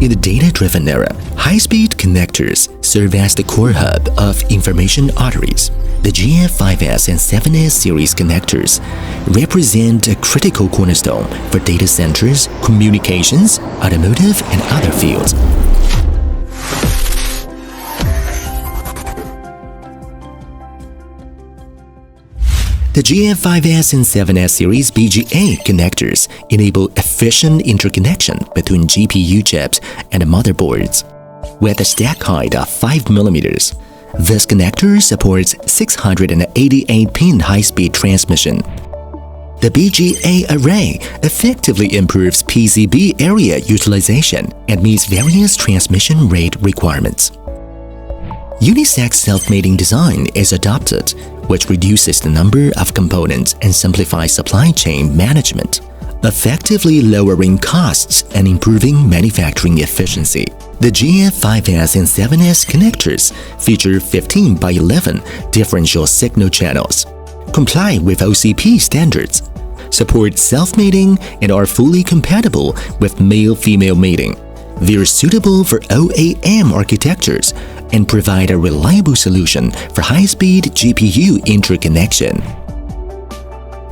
In the data-driven era, high-speed connectors serve as the core hub of information arteries. The GF5S and 7S series connectors represent a critical cornerstone for data centers, communications, automotive, and other fields. The GF5S and 7S series BGA connectors enable efficient interconnection between GPU chips and motherboards. With a stack height of 5 mm, this connector supports 688-pin high-speed transmission. The BGA array effectively improves PCB area utilization and meets various transmission rate requirements. Unisex self-mating design is adopted, which reduces the number of components and simplifies supply chain management, effectively lowering costs and improving manufacturing efficiency. The GF5S and 7S connectors feature 15 by 11 differential signal channels, comply with OCP standards, support self-mating, and are fully compatible with male-female mating. They are suitable for OAM architectures and provide a reliable solution for high-speed GPU interconnection.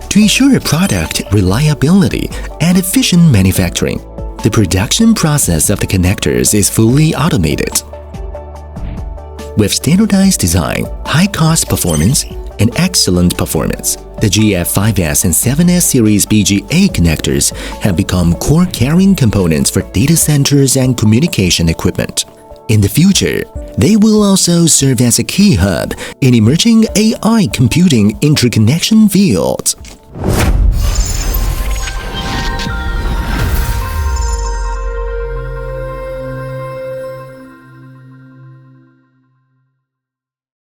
To ensure product reliability and efficient manufacturing, the production process of the connectors is fully automated. With standardized design, high-cost performance, and excellent performance, the GF5S and 7S series BGA connectors have become core carrying components for data centers and communication equipment. In the future, they will also serve as a key hub in emerging AI computing interconnection fields.